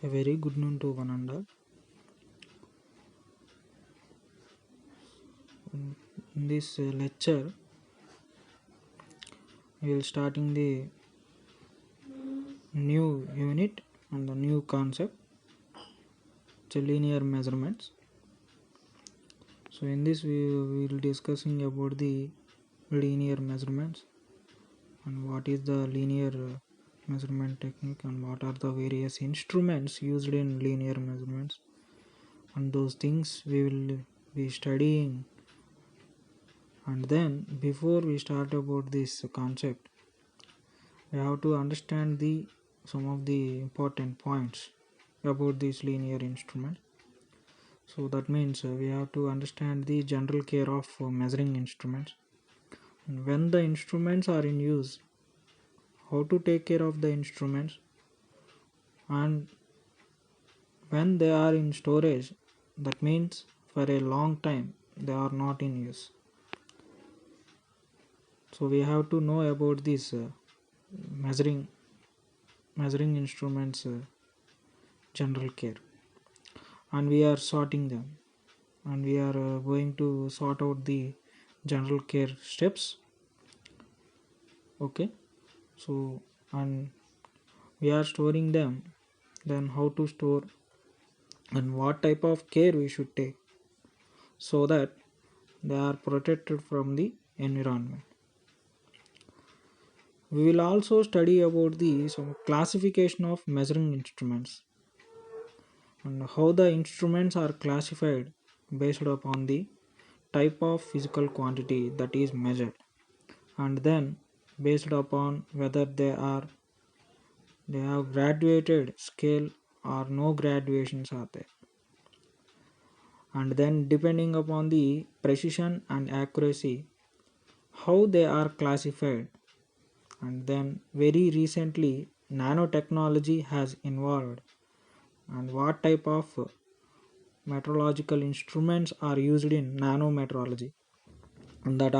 A very good noon to one and all. In this lecture, we will starting the new unit and the new concept, linear measurements. So in this we will discussing about the linear measurements and what is the linear measurement technique and what are the various instruments used in linear measurements, and those things we will be studying. And then before we start about this concept, we have to understand the some of the important points about this linear instrument. So that means we have to understand the general care of measuring instruments, and when the instruments are in use, how to take care of the instruments, and when they are in storage, that means for a long time they are not in use. So we have to know about this measuring instruments general care, and we are sorting them, and we are going to sort out the general care steps. Okay, so and we are storing them, then how to store and what type of care we should take so that they are protected from the environment. We will also study about the some classification of measuring instruments and how the instruments are classified based upon the type of physical quantity that is measured, and then based upon whether they have graduated scale or no graduations are there, and then depending upon the precision and accuracy how they are classified. And then very recently nanotechnology has evolved, and what type of metrological instruments are used in nanometrology, and that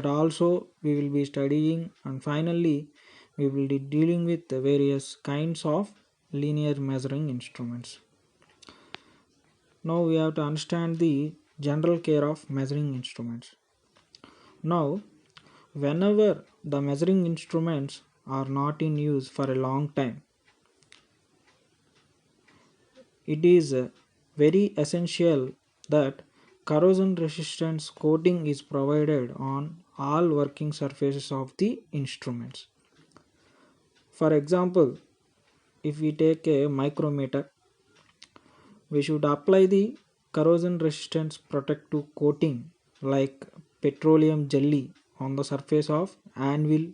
also we will be studying. And finally we will be dealing with the various kinds of linear measuring instruments. Now we have to understand the general care of measuring instruments. Now, whenever the measuring instruments are not in use for a long time, it is very essential that corrosion resistance coating is provided on all working surfaces of the instruments. For example, if we take a micrometer, we should apply the corrosion resistance protective coating like petroleum jelly on the surface of anvil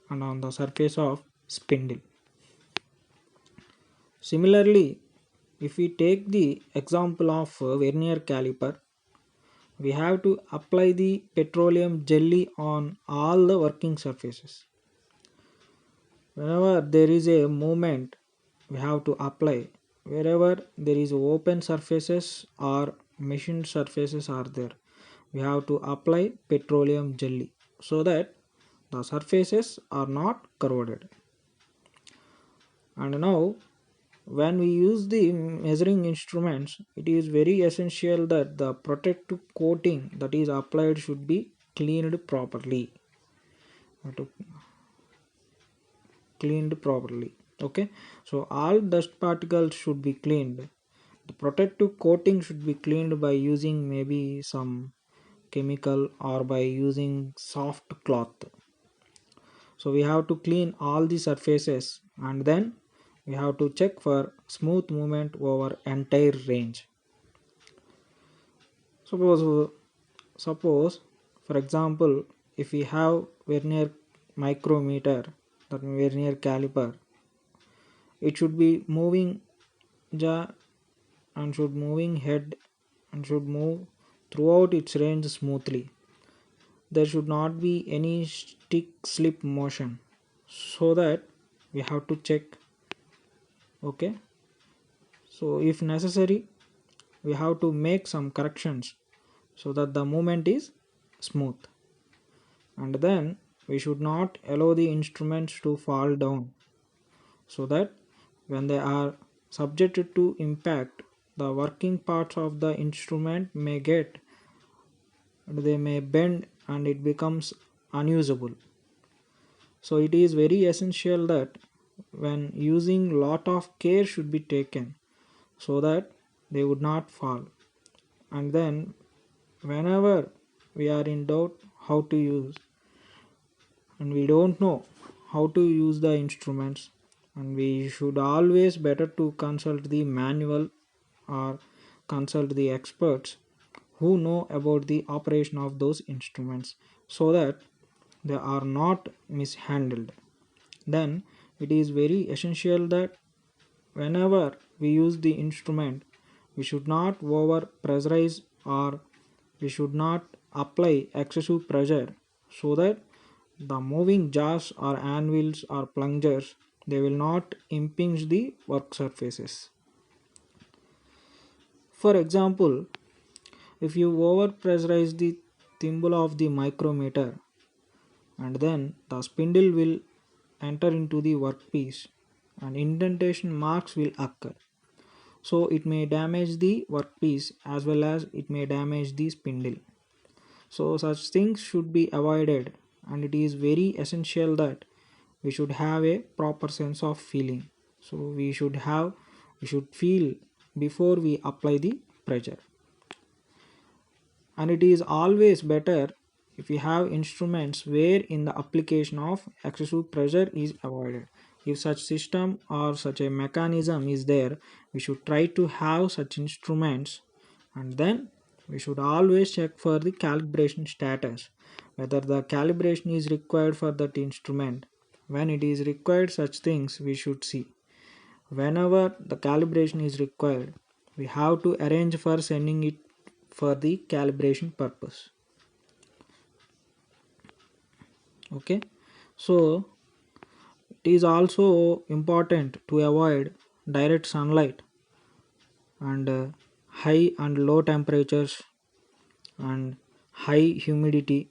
and on the surface of spindle. Similarly, if we take the example of vernier caliper, we have to apply the petroleum jelly on all the working surfaces. Whenever there is a movement, we have to apply. Wherever there is open surfaces or machined surfaces are there, we have to apply petroleum jelly so that the surfaces are not corroded. And now when we use the measuring instruments, it is very essential that the protective coating that is applied should be cleaned properly. To cleaned properly. Okay, so all dust particles should be cleaned. The protective coating should be cleaned by using maybe some chemical or by using soft cloth. So we have to clean all the surfaces, and then we have to check for smooth movement over entire range. Suppose for example, if we have vernier micrometer, that vernier caliper, it should be moving jaw and should moving head and should move throughout its range smoothly. There should not be any stick slip motion, so that we have to check. Okay, so if necessary we have to make some corrections so that the movement is smooth, and then we should not allow the instruments to fall down, so that when they are subjected to impact, the working parts of the instrument they may bend and it becomes unusable. So it is very essential that when using lot of care should be taken so that they would not fall. And then whenever we are in doubt how to use and we don't know how to use the instruments, and we should always better to consult the manual or consult the experts who know about the operation of those instruments so that they are not mishandled. Then it is very essential that whenever we use the instrument, we should not over pressurize or we should not apply excessive pressure so that the moving jaws or anvils or plungers they will not impinge the work surfaces. For example, if you over pressurize the thimble of the micrometer and then the spindle will enter into the workpiece and indentation marks will occur. So it may damage the workpiece as well as it may damage the spindle. So such things should be avoided, and it is very essential that we should have a proper sense of feeling. So we should feel before we apply the pressure. And it is always better if we have instruments where in the application of excessive pressure is avoided. If such system or such a mechanism is there, we should try to have such instruments, and then we should always check for the calibration status whether the calibration is required for that instrument. When it is required, such things we should see. Whenever the calibration is required, we have to arrange for sending it for the calibration purpose. Okay, so it is also important to avoid direct sunlight and high and low temperatures and high humidity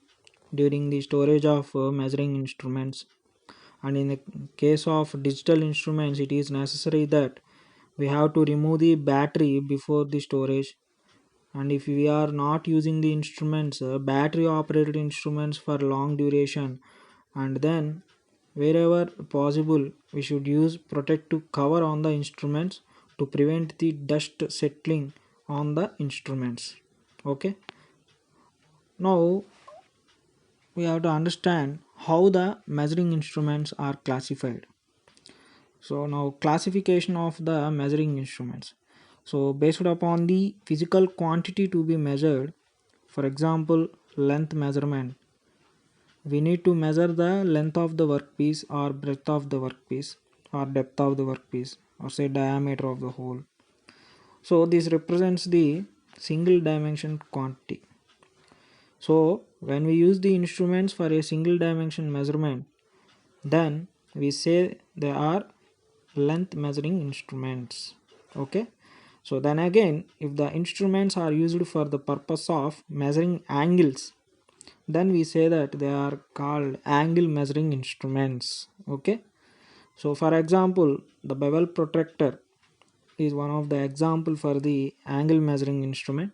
during the storage of measuring instruments. And in the case of digital instruments, it is necessary that we have to remove the battery before the storage. And if we are not using the instruments, battery operated instruments for long duration, and then wherever possible we should use protective cover on the instruments to prevent the dust settling on the instruments. Okay, now we have to understand how the measuring instruments are classified. So now classification of the measuring instruments. So based upon the physical quantity to be measured, for example, length measurement, we need to measure the length of the workpiece or breadth of the workpiece or depth of the workpiece or say diameter of the hole. So this represents the single dimension quantity. So when we use the instruments for a single dimension measurement, then we say they are length measuring instruments. Okay, so then again, if the instruments are used for the purpose of measuring angles, then we say that they are called angle measuring instruments. Okay, so for example, the bevel protractor is one of the example for the angle measuring instrument.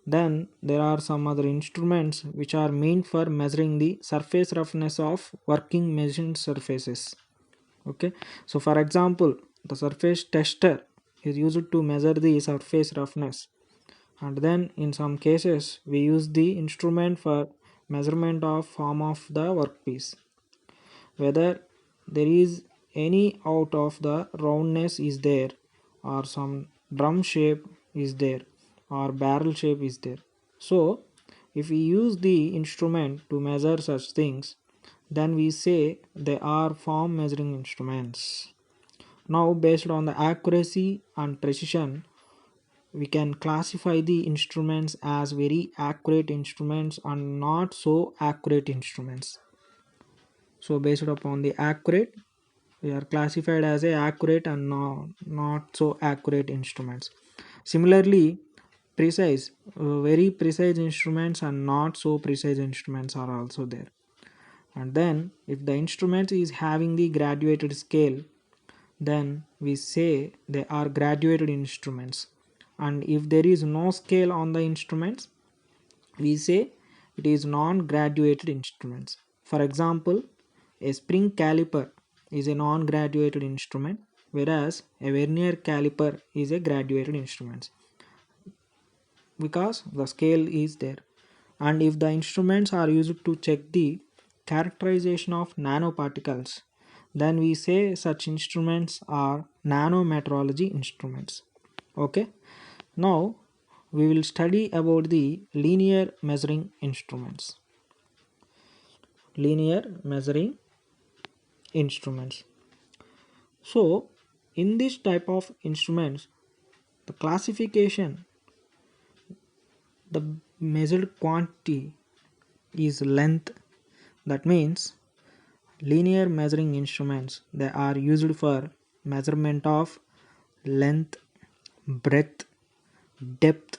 Then there are some other instruments which are meant for measuring the surface roughness of working machined surfaces. Okay, so for example, the surface tester is used to measure the surface roughness, and then in some cases we use the instrument for measurement of form of the workpiece, whether there is any out of the roundness is there or some drum shape is there or barrel shape is there. So if we use the instrument to measure such things, then we say they are form measuring instruments. Now based on the accuracy and precision, we can classify the instruments as very accurate instruments and not so accurate instruments. So based upon the accurate, we are classified as a accurate and not so accurate instruments. Similarly, precise, very precise instruments and not so precise instruments are also there. And then if the instrument is having the graduated scale, then we say they are graduated instruments. And if there is no scale on the instruments, we say it is non-graduated instruments. For example, a spring caliper is a non-graduated instrument, whereas a vernier caliper is a graduated instrument because the scale is there. And if the instruments are used to check the characterization of nanoparticles, then we say such instruments are nanometrology instruments. Okay, now we will study about the linear measuring instruments. Linear measuring instruments. So in this type of instruments, the classification, the measured quantity is length. That means linear measuring instruments, they are used for measurement of length, breadth, depth,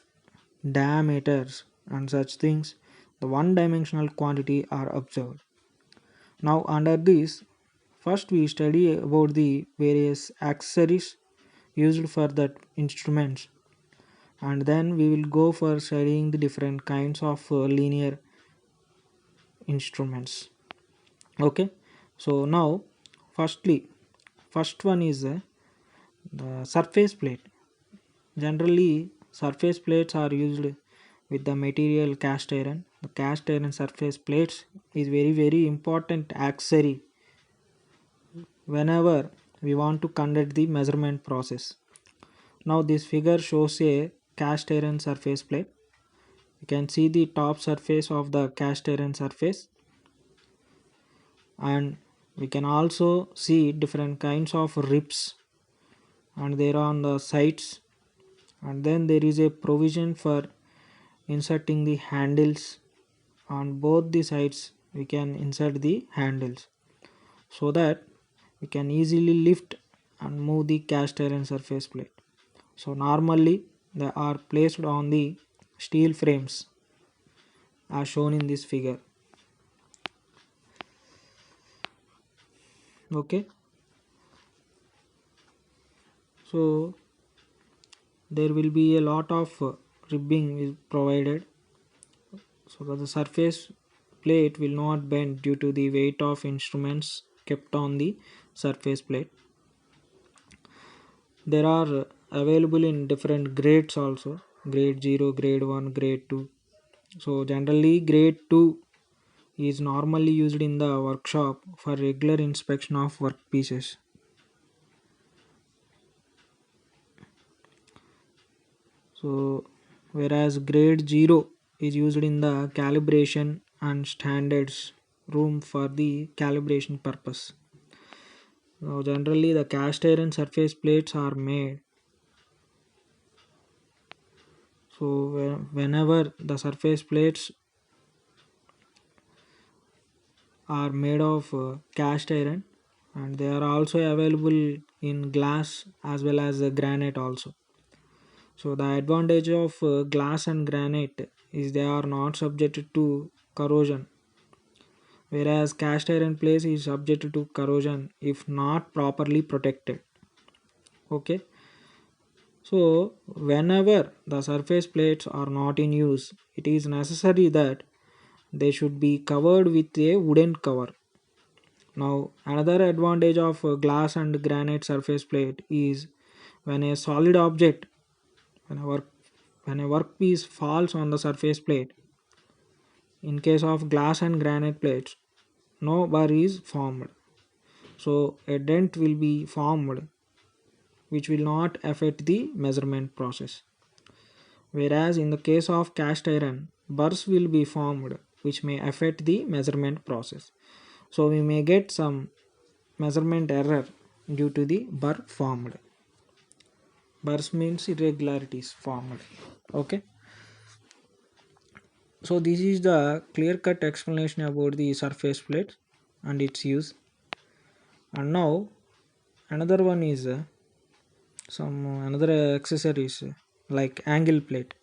diameters and such things. The one dimensional quantity are observed. Now under this, first we study about the various accessories used for that instruments, and then we will go for studying the different kinds of linear instruments. Okay, so now firstly, first one is the surface plate. Generally surface plates are used with the material cast iron. The cast iron surface plates is very important accessory whenever we want to conduct the measurement process. Now this figure shows a cast iron surface plate. You can see the top surface of the cast iron surface, and we can also see different kinds of ribs and they are on the sides, and then there is a provision for inserting the handles. On both the sides we can insert the handles so that we can easily lift and move the cast iron surface plate. So normally they are placed on the steel frames as shown in this figure. Okay, so there will be a lot of ribbing is provided so that the surface plate will not bend due to the weight of instruments kept on the surface plate. There are available in different grades also, grade 0, grade 1, grade 2. So generally grade 2 is normally used in the workshop for regular inspection of workpieces. So whereas grade 0 is used in the calibration and standards room for the calibration purpose. Now generally the cast iron surface plates are made. So whenever the surface plates are made of cast iron, and they are also available in glass as well as granite also. So the advantage of glass and granite is they are not subjected to corrosion, whereas cast iron plates is subjected to corrosion if not properly protected. Okay, so whenever the surface plates are not in use, it is necessary that they should be covered with a wooden cover. Now another advantage of glass and granite surface plate is when a solid object, when a work when a workpiece falls on the surface plate, in case of glass and granite plates, no burr is formed. So a dent will be formed which will not affect the measurement process. Whereas in the case of cast iron, burrs will be formed which may affect the measurement process. So we may get some measurement error due to the burr formed. Burrs means irregularities formed. Okay. So this is the clear cut explanation about the surface plate and its use. And now another one is some another accessories like angle plate.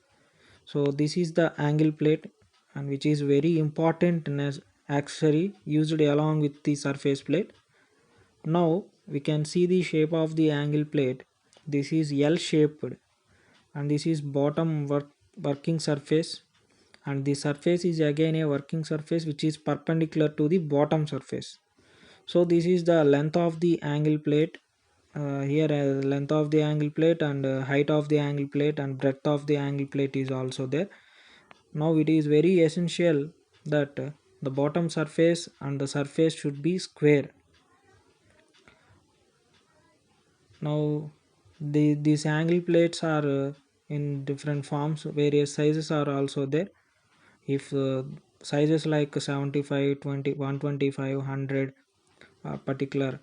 So this is the angle plate, and which is very important as accessory used along with the surface plate. Now we can see the shape of the angle plate. This is L shaped, and this is working surface, and the surface is again a working surface which is perpendicular to the bottom surface. So this is the length of the angle plate. Here length of the angle plate and height of the angle plate and breadth of the angle plate is also there. Now it is very essential that the bottom surface and the surface should be square. Now these angle plates are in different forms, various sizes are also there. If sizes like 75, 20, 125, 100 particular,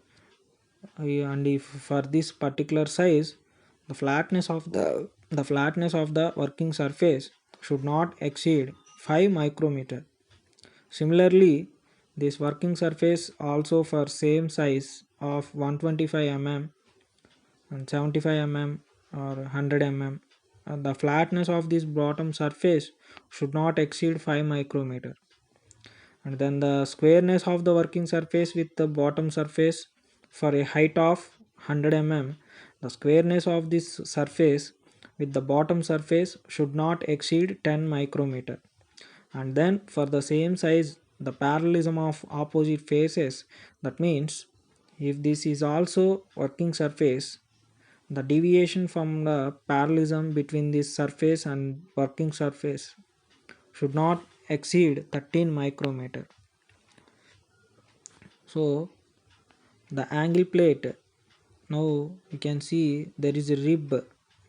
and if for this particular size the flatness of the working surface should not exceed 5 micrometer. Similarly, this working surface also for same size of 125 mm and 75 mm or 100 mm, the flatness of this bottom surface should not exceed 5 micrometer. And then the squareness of the working surface with the bottom surface for a height of 100 mm, the squareness of this surface with the bottom surface should not exceed 10 micrometer. And then for the same size, the parallelism of opposite faces, that means if this is also working surface, the deviation from the parallelism between this surface and working surface should not exceed 13 micrometer. So the angle plate, now you can see there is a rib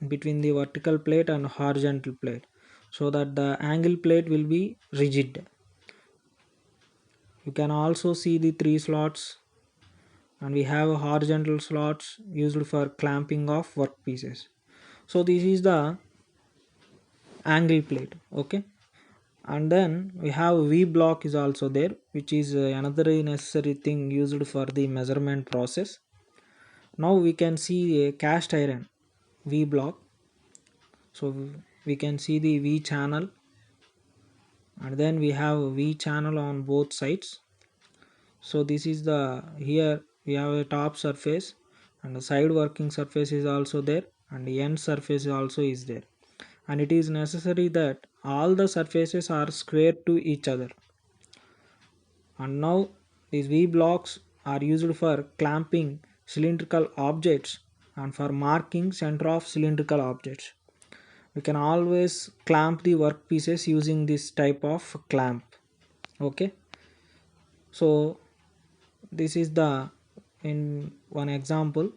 between the vertical plate and horizontal plate, so that the angle plate will be rigid. You can also see the three slots, and we have horizontal slots used for clamping of workpieces. So this is the angle plate. Okay, and then we have V block is also there, which is another necessary thing used for the measurement process. Now we can see a cast iron V block. So we can see the V channel, and then we have V channel on both sides. So this is the, here we have a top surface, and the side working surface is also there, and the end surface also is there, and it is necessary that all the surfaces are square to each other. And now these V blocks are used for clamping cylindrical objects and for marking center of cylindrical objects. We can always clamp the workpieces using this type of clamp. Okay, so this is the in one example.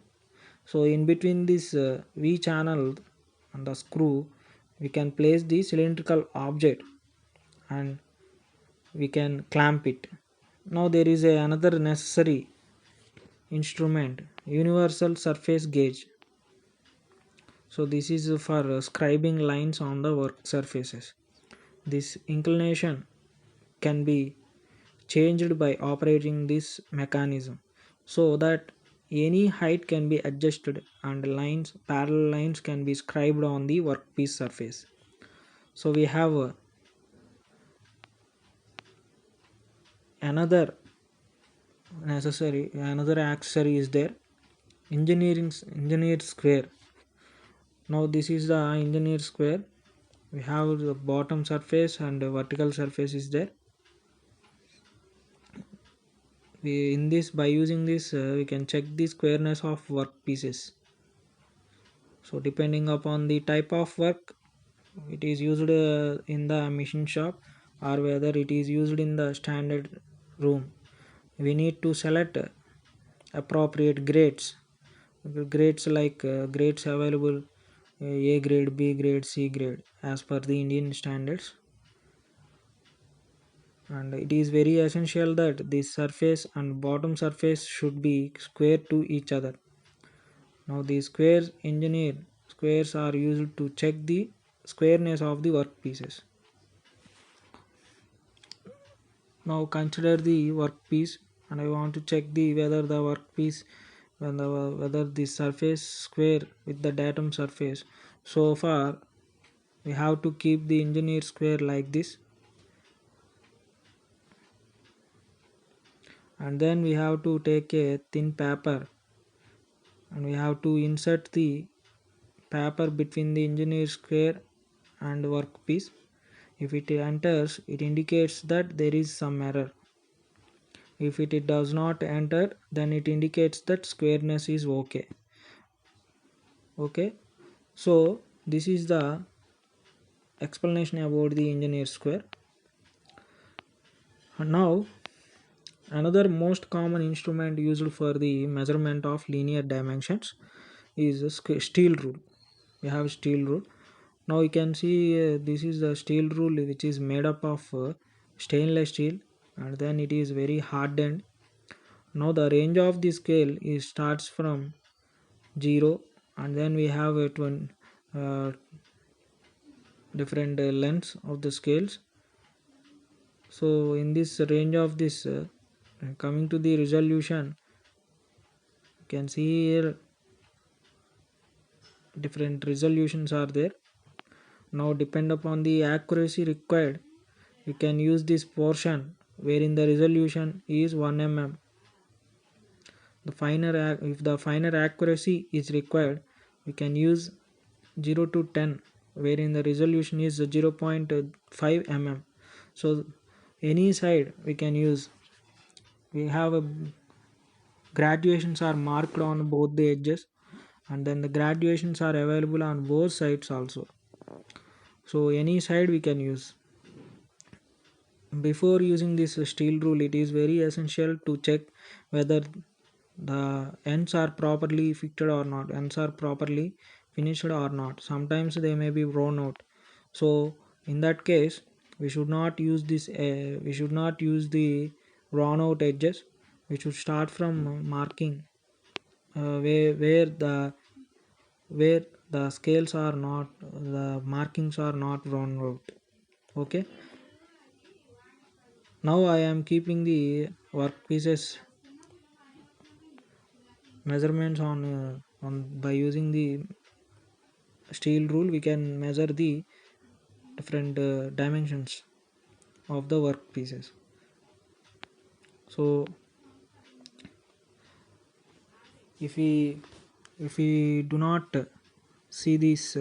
So in between this V channel and the screw, we can place the cylindrical object and we can clamp it. Now there is another necessary instrument, universal surface gauge. So this is for scribing lines on the work surfaces. This inclination can be changed by operating this mechanism, so that any height can be adjusted and lines, parallel lines can be scribed on the workpiece surface. So we have another another accessory is there, engineered square. Now this is the engineered square. We have the bottom surface and the vertical surface is there. We in this, by using this we can check the squareness of work pieces. So depending upon the type of work, it is used in the machine shop or whether it is used in the standard room, we need to select appropriate grades like grades available, A grade, B grade, C grade as per the Indian standards. And it is very essential that this surface and bottom surface should be square to each other. Now the squares are used to check the squareness of the workpieces. Now consider the workpiece, and I want to check the whether the workpiece, whether the surface square with the datum surface. So far we have to keep the engineer square like this, and then we have to take a thin paper and we have to insert the paper between the engineer square and workpiece. If it enters, it indicates that there is some error. If it does not enter, then it indicates that squareness is okay. Okay, so this is the explanation about the engineer square. And now another most common instrument used for the measurement of linear dimensions is a steel rule. We have steel rule. Now you can see this is the steel rule which is made up of stainless steel, and then it is very hardened. Now the range of the scale is starts from 0, and then we have a uh, different lengths of the scales. So in this range of this coming to the resolution, you can see here different resolutions are there. Now depend upon the accuracy required, you can use this portion wherein the resolution is 1 mm. If the finer accuracy is required, we can use 0 to 10 wherein the resolution is 0.5 mm. So any side we can use. We have a graduations are marked on both the edges, and then the graduations are available on both sides also. So any side we can use. Before using this steel rule, it is very essential to check whether the ends are properly fitted or not, ends are properly finished or not. Sometimes they may be worn out. So in that case, we should not use this we should not use the worn out edges. We should start from marking where the scales are not, the markings are not worn out. Okay, now I am keeping the workpieces measurements on by using the steel rule. We can measure the different dimensions of the workpieces. So if we do not see these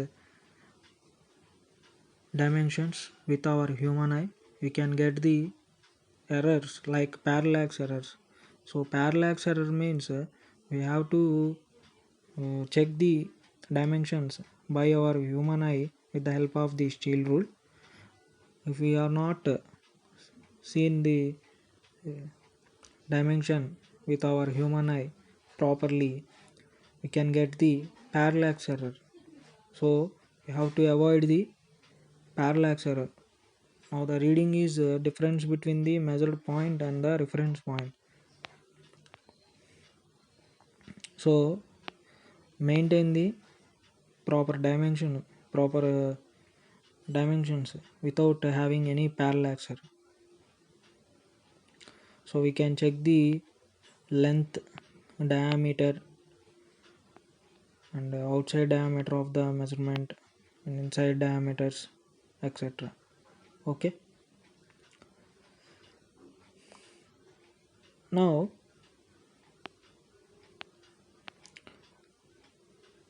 dimensions with our human eye, we can get the errors like parallax errors. So parallax error means we have to check the dimensions by our human eye with the help of the steel rule. If we are not seen the dimension with our human eye properly, we can get the parallax error. So we have to avoid the parallax error. Now the reading is difference between the measured point and the reference point. So maintain the proper dimensions without having any parallax error. So we can check the length, diameter, and outside diameter of the measurement, and inside diameters, etc. Okay, now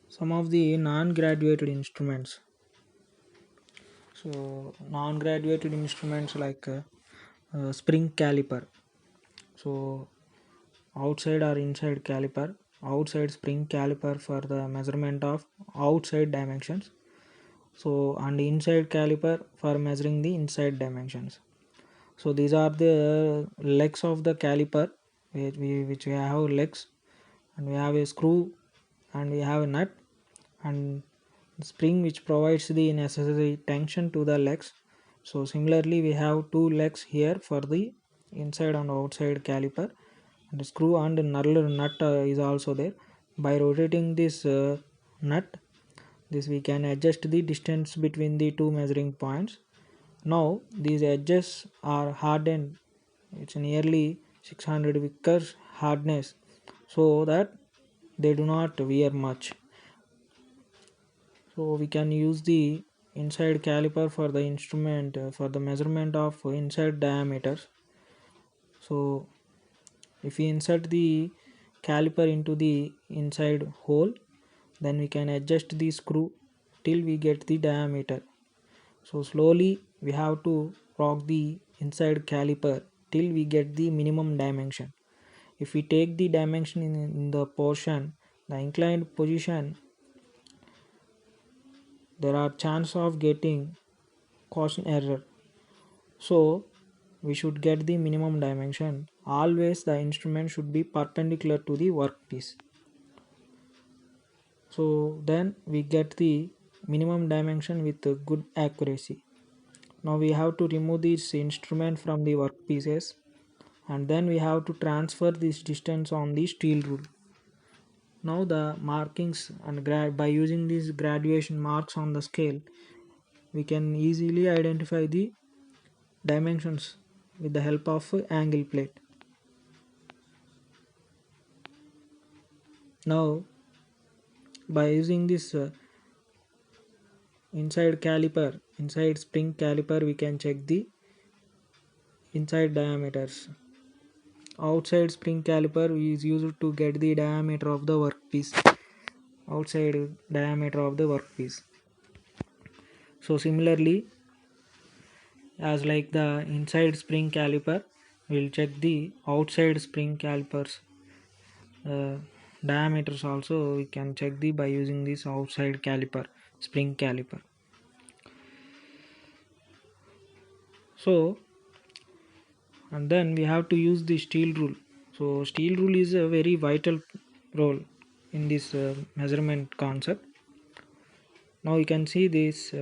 some of the non-graduated instruments. So non-graduated instruments like spring caliper. So outside or inside caliper, outside spring caliper for the measurement of outside dimensions. So and inside caliper for measuring the inside dimensions. So these are the legs of the caliper, which we have legs, and we have a screw, and we have a nut, and spring which provides the necessary tension to the legs. So similarly we have two legs here for the inside and outside caliper, and the screw and nut is also there. By rotating this nut, this we can adjust the distance between the two measuring points. Now these edges are hardened, it's nearly 600 Vickers hardness, so that they do not wear much. So we can use the inside caliper for the instrument for the measurement of inside diameters. So if we insert the caliper into the inside hole. Then we can adjust the screw till we get the diameter. So slowly we have to rock the inside caliper till we get the minimum dimension. If we take the dimension in the portion, the inclined position, there are chance of getting caution error. So we should get the minimum dimension. Always the instrument should be perpendicular to the workpiece. So then we get the minimum dimension with a good accuracy. Now we have to remove this instrument from the workpieces, and then we have to transfer this distance on the steel rule. Now the markings and by using these graduation marks on the scale, we can easily identify the dimensions with the help of angle plate. Now by using this inside spring caliper, we can check the inside diameters. Outside spring caliper is used to get the diameter of the workpiece, outside diameter of the workpiece. So similarly, as like the inside spring caliper, we'll check the outside spring calipers uh, diameters also. We can check the by using this outside caliper, spring caliper. So and then we have to use the steel rule. So steel rule is a very vital role in this measurement concept. Now you can see these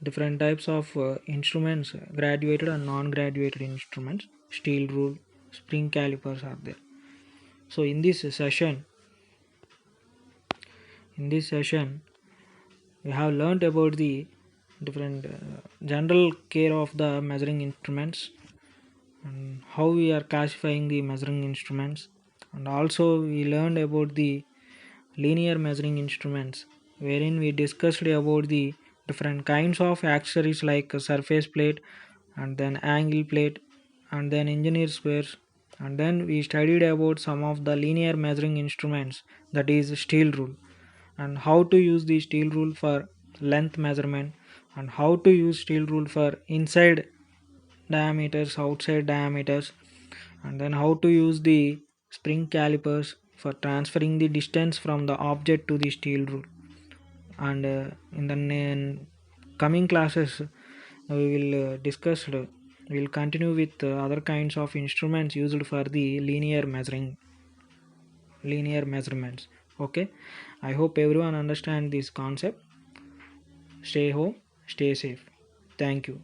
different types of instruments, graduated and non-graduated instruments. Steel rule, spring calipers are there. So in this session we have learnt about the different general care of the measuring instruments, and how we are classifying the measuring instruments, and also we learned about the linear measuring instruments, wherein we discussed about the different kinds of accessories like a surface plate, and then angle plate, and then engineer squares, and then we studied about some of the linear measuring instruments, that is steel rule, and how to use the steel rule for length measurement, and how to use steel rule for inside diameters, outside diameters, and then how to use the spring calipers for transferring the distance from the object to the steel rule. And in the coming classes we will we will continue with other kinds of instruments used for the linear measurements. Okay, I hope everyone understand this concept. Stay home, stay safe. Thank you.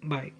Bye.